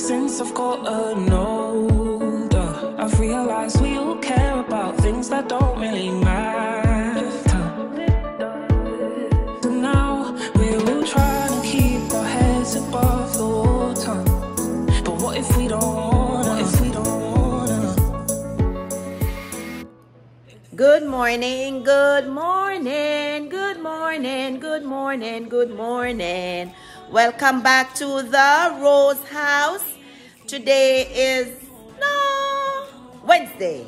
since I've gotten older, I've realized we all care about things that don't really matter. So now we're all trying to keep our heads above the water. But what if we don't wanna? What if we don't wanna? Good morning, good morning, good morning, good morning, good morning. Welcome back to the Rose House. Today is Wednesday.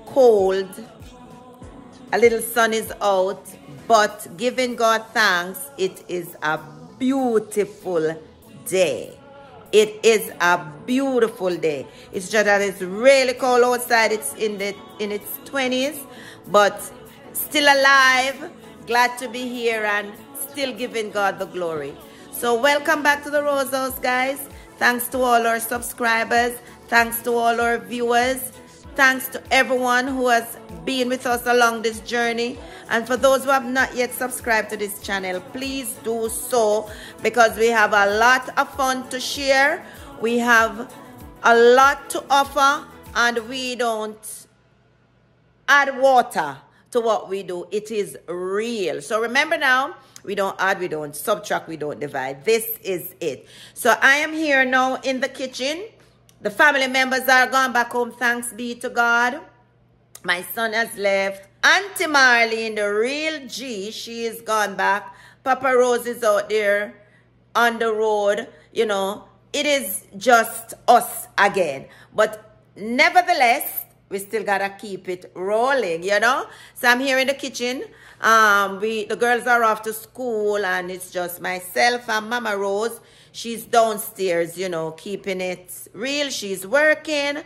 Cold. A little sun is out, but giving God thanks, it is a beautiful day. It is a beautiful day. It's just that it's really cold outside. It's in its 20s, but still alive. Glad to be here and still giving God the glory. So welcome back to the Rose House, guys. Thanks to all our subscribers. Thanks to all our viewers. Thanks to everyone who has been with us along this journey. And for those who have not yet subscribed to this channel, please do so, because we have a lot of fun to share. We have a lot to offer, and we don't add water to what we do. It is real. So remember now, we don't add, we don't subtract, we don't divide. This is it. So I am here now in the kitchen. The family members are gone back home, thanks be to God. My son has left. Auntie Marlene, the real G, she is gone back. Papa Rose is out there on the road. You know, it is just us again. But nevertheless, we still gotta keep it rolling, you know. So I'm here in the kitchen. The girls are off to school, and it's just myself and Mama Rose. She's downstairs, you know, keeping it real. She's working.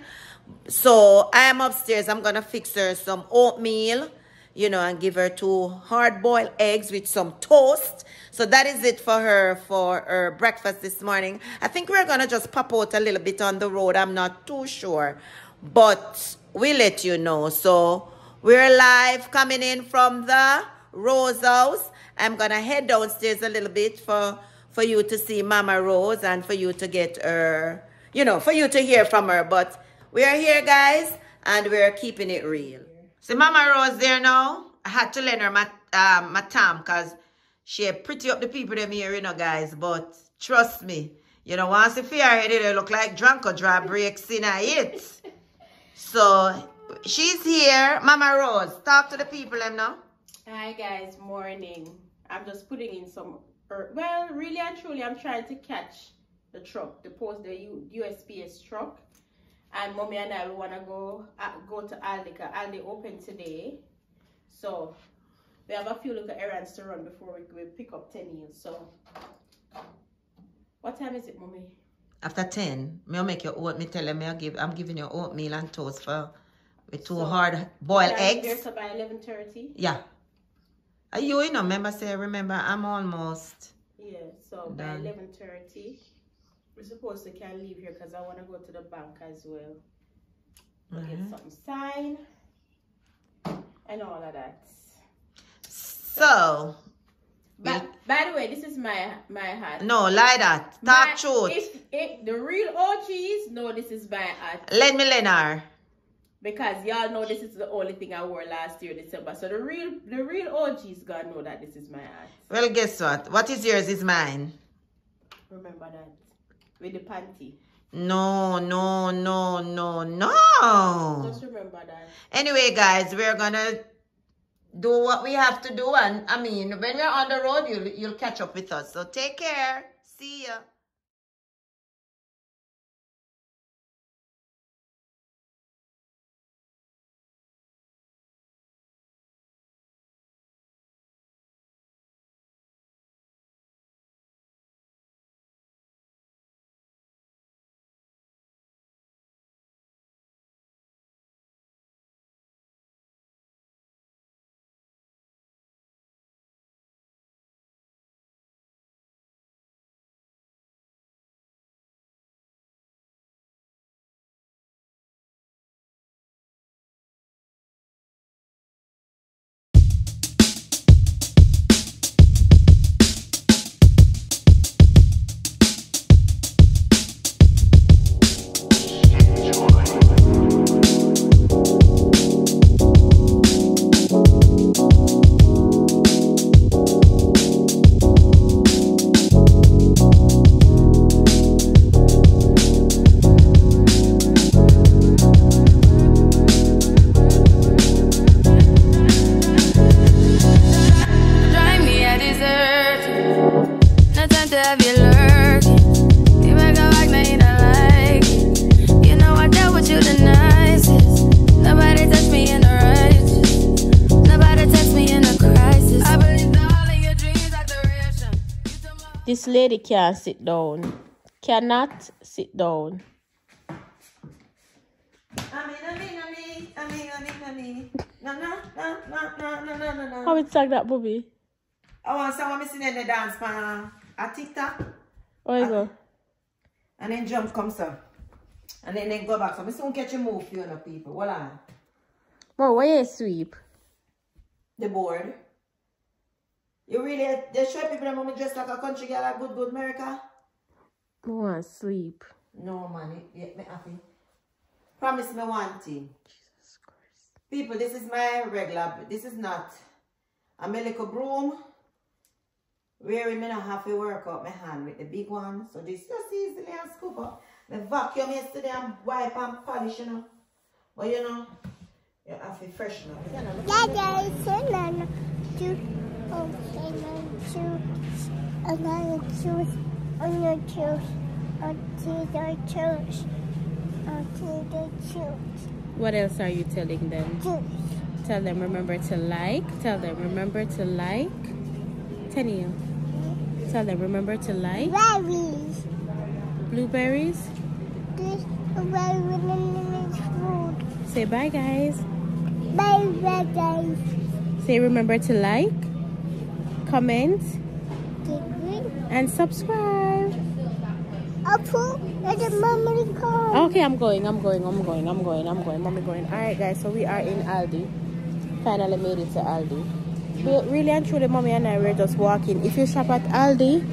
So I am upstairs. I'm gonna fix her some oatmeal, you know, and give her 2 hard-boiled eggs with some toast. So that is it for her breakfast this morning. I think we're gonna just pop out a little bit on the road. I'm not too sure, but we'll let you know. So we're live, coming in from the Rose House. I'm gonna head downstairs a little bit for you to see Mama Rose and for you to get her, you know, for you to hear from her. But we are here, guys, and we're keeping it real. So Mama Rose there now. I had to lend her my tam, because she pretty up the people them here, you know, guys. But trust me, you know, once the fear head, it look like drunk or dry breaks in it. So she's here. Mama Rose, talk to the people them now. Hi guys, morning. I'm just putting in some, well, really and truly, I'm trying to catch the truck, the USPS truck. And Mommy and I, we want to go to Aldi, because Aldi open today. So we have a few little errands to run before we pick up 10 years. So what time is it, Mommy? After 10, I'll make your oatmeal. Tell them I'm giving you oatmeal and toast with 2 hard-boiled eggs. Here, so by 11:30? Yeah. You know, remember, I'm almost. Yeah, so done. By 11:30, we're supposed to can leave here, because I want to go to the bank as well. Get something signed and all of that. So, by the way, this is my hat. No, like that. Talk truth. If the real OGs know this is my hat. Let me lend her. Because y'all know this is the only thing I wore last year, December. So the real OGs gonna know that this is my hat. Well, guess what? What is yours is mine. Remember that. With the panty. No. Just remember that. Anyway, guys, we're gonna do what we have to do, and I mean, when we're on the road, you'll catch up with us. So take care. See ya. This lady can't sit down. Cannot sit down. How it sang that, Bobby? I want someone sing in the dance for a TikTok. Oh, you go. And then jump comes up. And then go back. So I soon catch a move for you know, people. Hold on. Mom, why you sweep? The board. You really, they show people that moment dressed like a country girl at good America? I want to sleep. No, man. It make me happy. Promise me one thing. Jesus Christ. People, this is my regular, this is not a little broom. Where I don't have to work out my hand with the big one. So this just easily and scoop up. The vacuum yesterday and wipe and polish, you know. But you know, you have to freshen up. You know, What else are you telling them? Tell them remember to like. Tell them remember to like. Tenio. Tell them remember to like. Berries. Blueberries. Say bye, guys. Bye, guys. Say remember to like, comment, and subscribe. Okay, I'm going. Mommy going. Alright, guys, so we are in Aldi. Finally made it to Aldi. But really and truly, Mommy and I were just walking. If you shop at Aldi,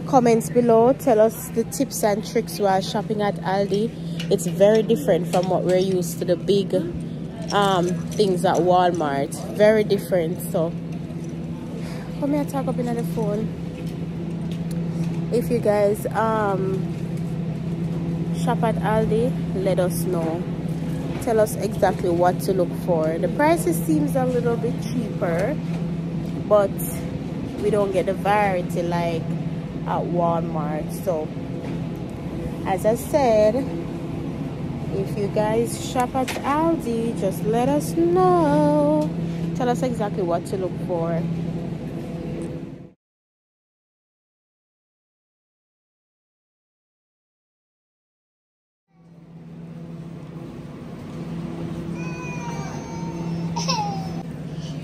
comments below. Tell us the tips and tricks while shopping at Aldi. It's very different from what we're used to, the big things at Walmart. Very different. So, let me talk up in the phone. If you guys shop at Aldi, let us know. Tell us exactly what to look for. The prices seems a little bit cheaper, but we don't get the variety like at Walmart. So as I said, if you guys shop at Aldi, just let us know. Tell us exactly what to look for.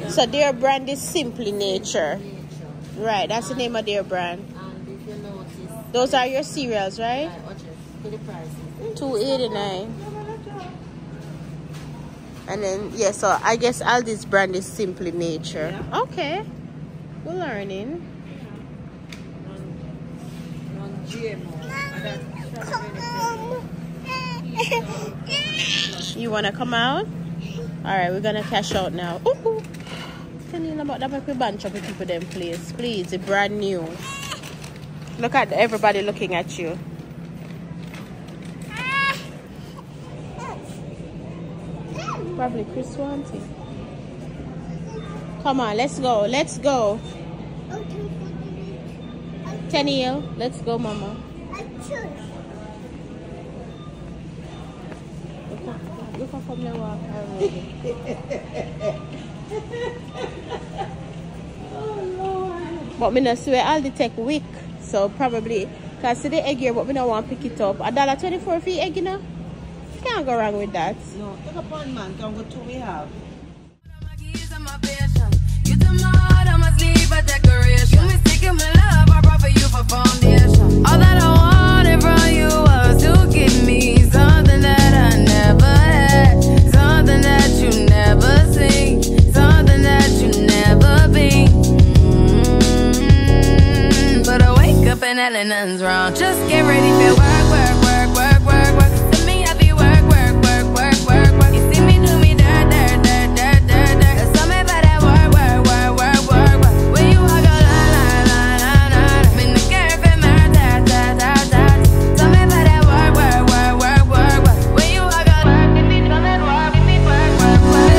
So their brand is Simply Nature. Right, that's the name of their brand. And if you notice, those are your cereals, right? $2.89. And then yeah, so I guess Aldi's brand is Simply Nature. Yeah. Okay, we're learning. You wanna come out? All right, we're gonna cash out now. Ooh. Can you know about that? Make me bunch up with people then, please. Please, it's brand new. Look at everybody looking at you. Probably Chris wants it. Come on, let's go. Let's go. Tenio, let's go, Mama. Look how from the walk already. Oh Lord. But me not swear all the take week. So probably cause see the egg here, but we don't want to pick it up. $1.24 for egg, you know? Can't go wrong with that. No, take a pound, man. Can go to we have. You the mod on my sleeve, a decoration. You mistaken my love, I brought for you for foundation. All that I wanted from you was to give me something that I never had, something that you never seen, something that you never been. But I wake up and hell nothing's wrong. Just get ready for work. To me, I be work. You see me do me dirt. There's something about that work. When you walk a line. I'm in the cafe, man, something about that work. When you walk a line, give me work.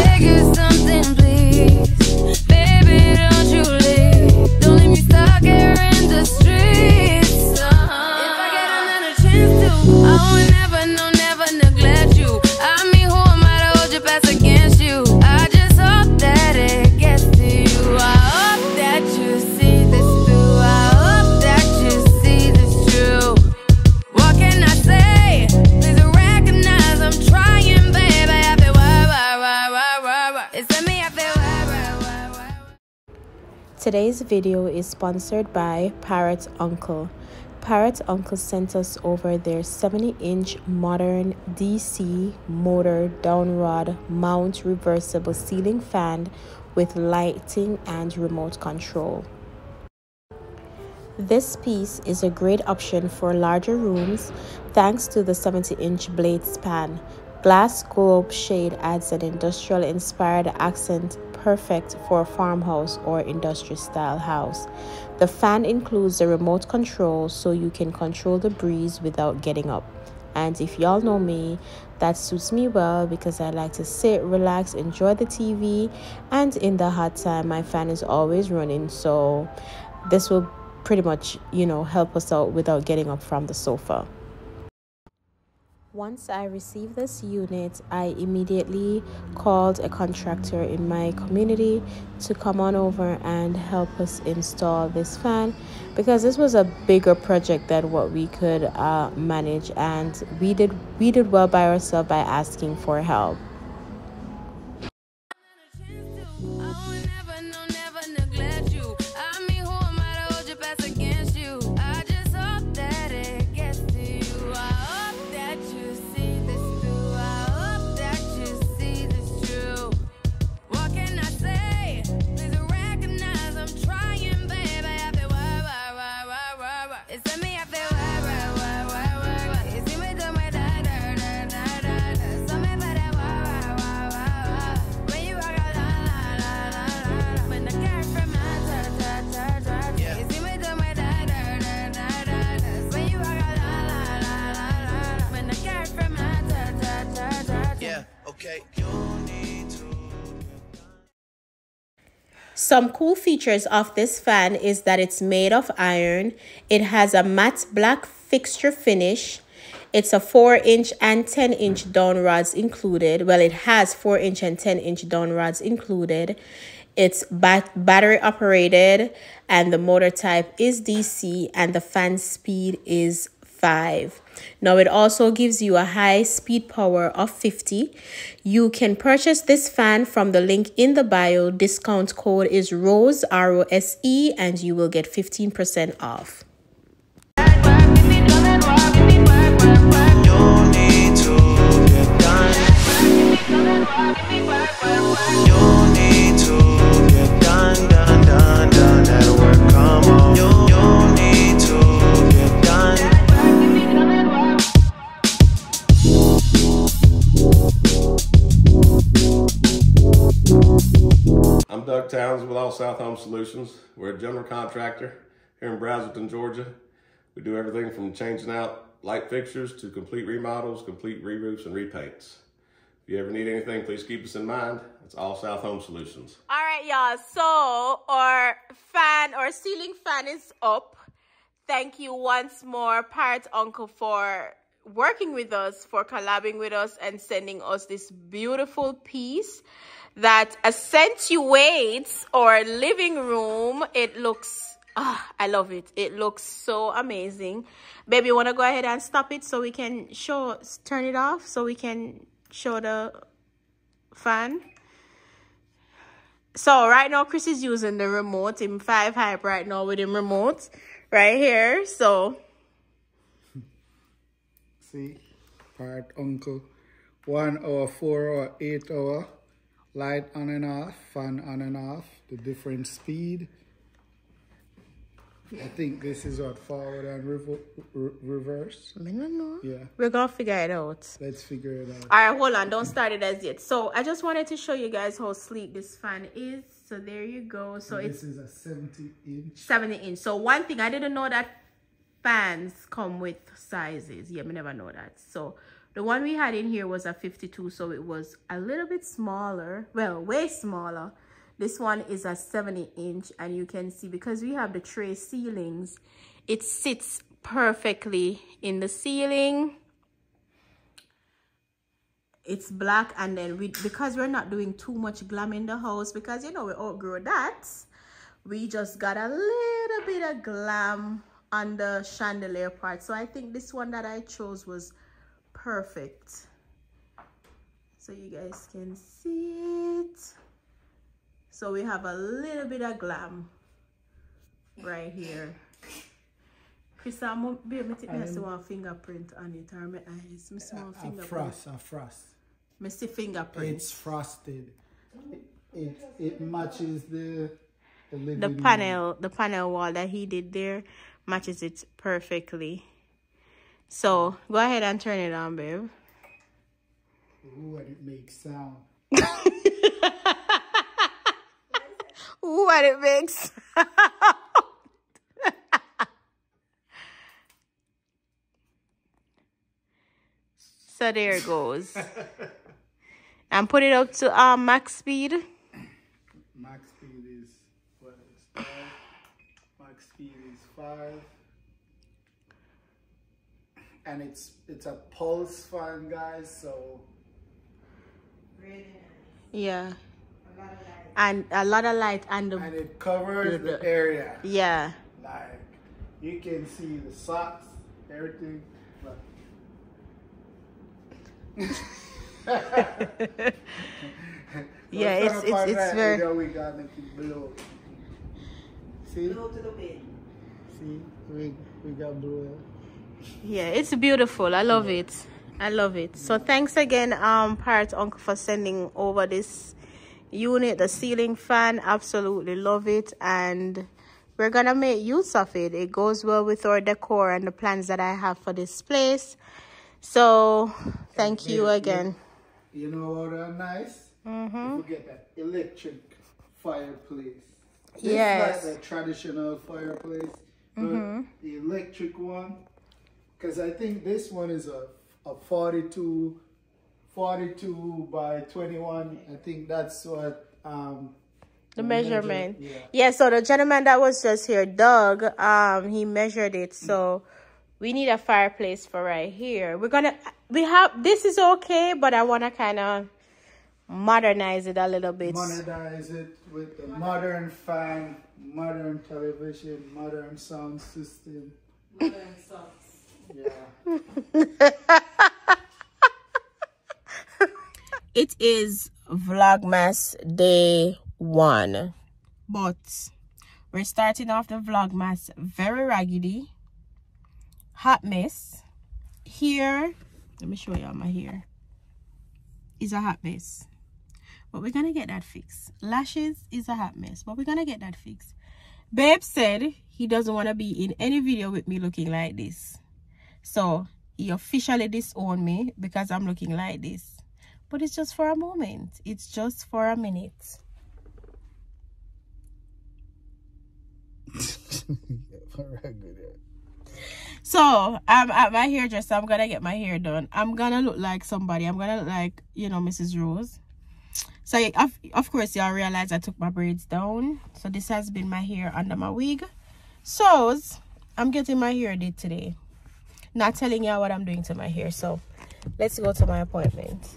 Beg you something, please. Baby, don't you leave. Don't leave me stuck here in the streets. If I get another chance to Today's video is sponsored by Parrot Uncle. Parrot Uncle sent us over their 70-inch modern DC motor downrod mount reversible ceiling fan with lighting and remote control. This piece is a great option for larger rooms thanks to the 70-inch blade span. Glass globe shade adds an industrial-inspired accent perfect for a farmhouse or industry-style house. The fan includes a remote control so you can control the breeze without getting up. And if y'all know me, that suits me well because I like to sit, relax, enjoy the TV, and in the hot time, my fan is always running. So this will pretty much, help us out without getting up from the sofa. Once I received this unit, I immediately called a contractor in my community to come on over and help us install this fan because this was a bigger project than what we could manage, and we did well by ourselves by asking for help. Some cool features of this fan is that it's made of iron. It has a matte black fixture finish. It's a 4-inch and 10-inch down rods included. Well, it has 4-inch and 10-inch down rods included. It's battery operated, and the motor type is DC, and the fan speed is 5. Now it also gives you a high speed power of 50. You can purchase this fan from the link in the bio. Discount code is ROSE, ROSE, and you will get 15% off. I'm Doug Towns with All South Home Solutions. We're a general contractor here in Brazelton, Georgia. We do everything from changing out light fixtures to complete remodels, complete re-roofs, and repaints. If you ever need anything, please keep us in mind. It's All South Home Solutions. All right, y'all. So our fan, our ceiling fan is up. Thank you once more, Parrot Uncle, for working with us, for collabing with us and sending us this beautiful piece that accentuates our living room. It looks, I love it. It looks so amazing. Baby, you want to go ahead and stop it so we can turn it off so we can show the fan? So right now Chris is using the remote in 5 hype right now with him remote right here. So see, Parrot Uncle, 1 hour, 4 hour, 8 hour, light on and off, fan on and off, the different speed. I think this is what, forward and reverse? I don't know. Yeah. We're going to figure it out. Let's figure it out. All right, hold on. Don't start it as yet. So I just wanted to show you guys how sleek this fan is. So there you go. So this is a 70-inch. 70-inch. So one thing, I didn't know that fans come with sizes. Yeah, I never know that. So the one we had in here was a 52. So it was a little bit smaller. Well, way smaller. This one is a 70-inch, and you can see because we have the tray ceilings, it sits perfectly in the ceiling. It's black, and then because we're not doing too much glam in the house, because we outgrow that, we just got a little bit of glam on the chandelier part. So I think this one that I chose was perfect. So you guys can see it. So we have a little bit of glam. right here. Chris, I'm be able to see one fingerprint on it or my eyes. I see one fingerprint. A frost. I see fingerprint. It's frosted. It matches the panel wall that he did there matches it perfectly. So go ahead and turn it on, babe. Ooh, and it makes sound. Ooh, and it makes so there it goes. And put it up to max speed. Max speed is what is 5. Max speed is 5. And it's a pulse fan, guys, so yeah. And a lot of light and it covers the area. Yeah. Like you can see the socks, everything. Yeah, it's very. We got it below. See? Go to the bed. See, we got blue. Yeah, it's beautiful. I love it. I love it. So thanks again, Parrot Uncle, for sending over this unit, the ceiling fan. Absolutely love it, and we're gonna make use of it. It goes well with our decor and the plans that I have for this place. So thank you again. You know what are nice? You get that electric fireplace. Yes. It's like the traditional fireplace, but the electric one, because I think this one is a 42 by 21. I think that's what the measurement. Yeah, so the gentleman that was just here, Doug, he measured it. So we need a fireplace for right here. This is okay, but I want to kind of modernize it a little bit. Modernize it with a modern fan, modern television, modern sound system. Modern socks. Yeah. It is Vlogmas day 1, but we're starting off the Vlogmas very raggedy, hot mess. Here, let me show you my hair. Is a hot mess, but we're gonna get that fixed. Lashes is a hot mess, but we're gonna get that fixed. Babe said he doesn't want to be in any video with me looking like this, so he officially disowned me because I'm looking like this. But it's just for a moment. It's just for a minute. So I'm at my hairdresser. I'm gonna get my hair done. I'm gonna look like somebody. I'm gonna look like, you know, Mrs. Rose. So of course y'all realize I took my braids down. So this has been my hair under my wig. So I'm getting my hair did today. Not telling y'all what I'm doing to my hair. So let's go to my appointment.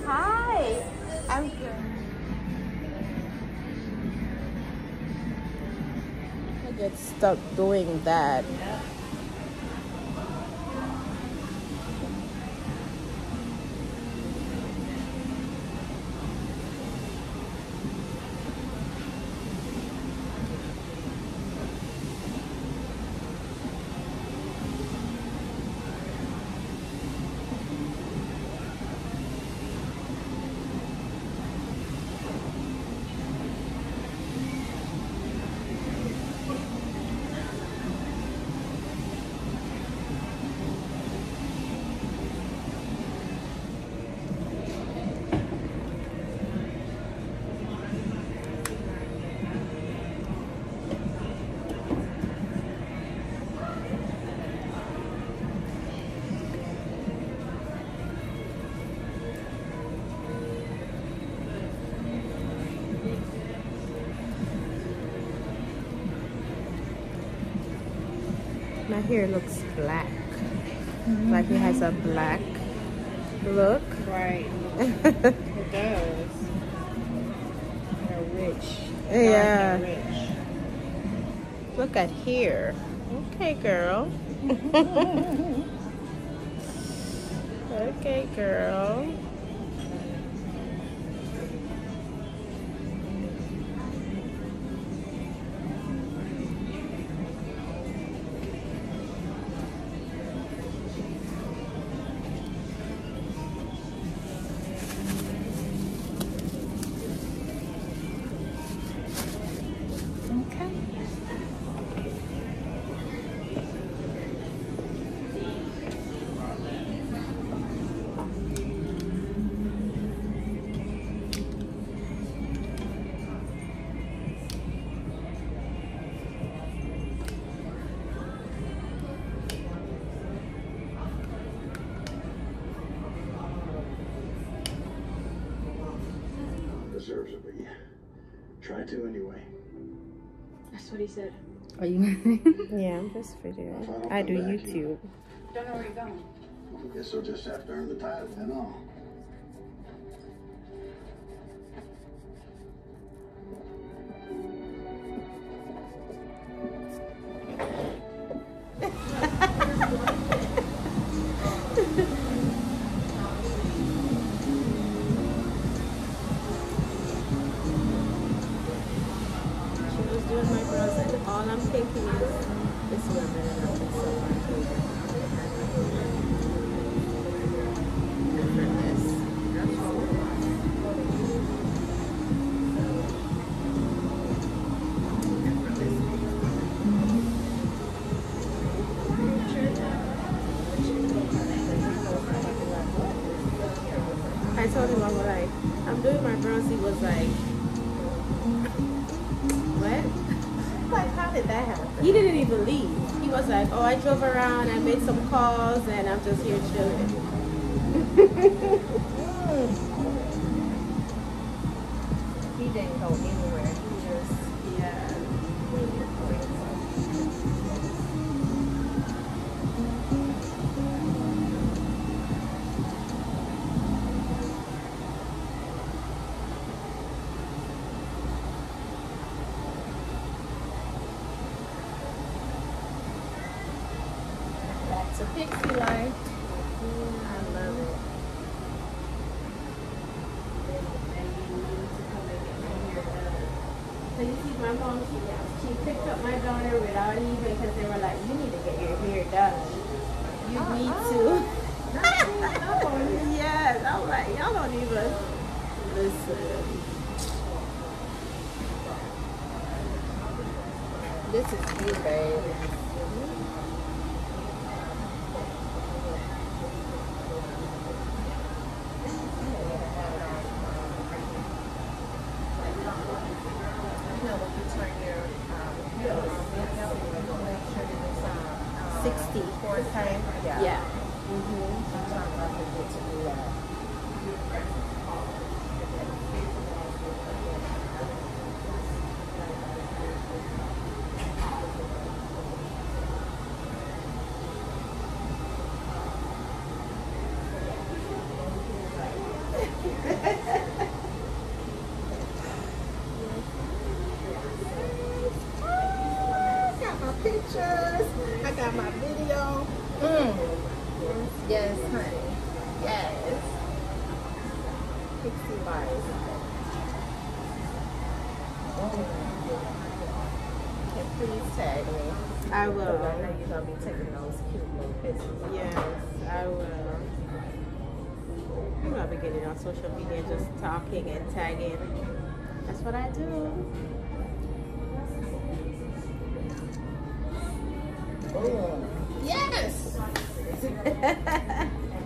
Hi, I'm good. I get stuck doing that. My hair looks black. Like it has a black look. Right. It does. They're rich. Yeah. They're rich. Look at here. Okay, girl. Okay, girl. Deserves it, but yeah. Try to anyway. That's what he said. Are you? Yeah, I'm just videoing. I do YouTube. Don't know where you're going. I guess I'll just have to earn the title and all. All I'm thinking is this woman and I'm just so I told him, I was like, I'm doing my bronze. He was like, what? Like, how did that happen? He didn't even leave. He was like, oh, I drove around, I made some calls, and I'm just here chilling. He didn't go anywhere. He just, yeah. That's a Pixie life. I love it. So you see, my mom, she picked up my daughter without even, because they were like, you need to get your hair done. You need to. Yes, I'm like, y'all don't even listen. This is you, babe. Yeah. Pictures. I got my video. Yes, honey. Yes. Pixie life. Okay, please tag me. I will. I know you're gonna be taking those cute little pictures. Yes, I will. I'm gonna be getting on social media, just talking and tagging. That's what I do. Yes.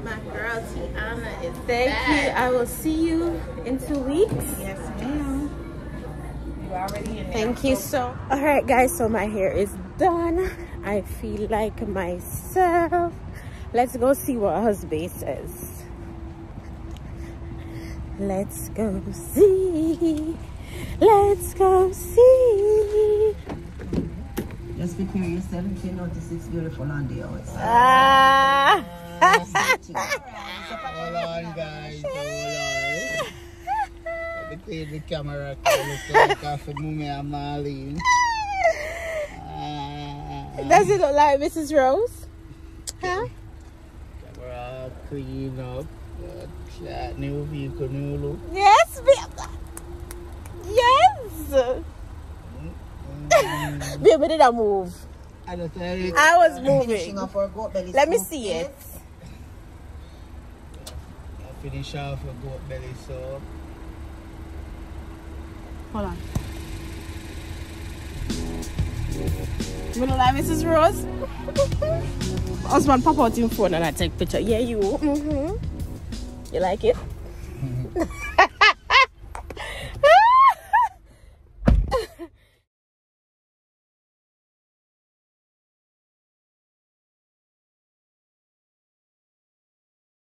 My girl Tiahna is Thank back. You. I will see you in 2 weeks. Yes, ma'am. You already in there. Thank you so. All right, guys. So my hair is done. I feel like myself. Let's go see what husband says. Let's go see. Let's go see. Just prepare yourself if you notice it's beautiful on the outside. Ah. Hold on, guys. Hold on. Let me take the camera. Look like after Mummy and Marlene. Does it look like Mrs. Rose? Huh? Camera clean up. That new vehicle, new look. Yes, yes. Baby, did I move? I was moving. Let me see it. I finish off a goat belly soap. Hold on. You know like Mrs. Rose? Husband pop out your phone and I take picture. Yeah, you. You like it?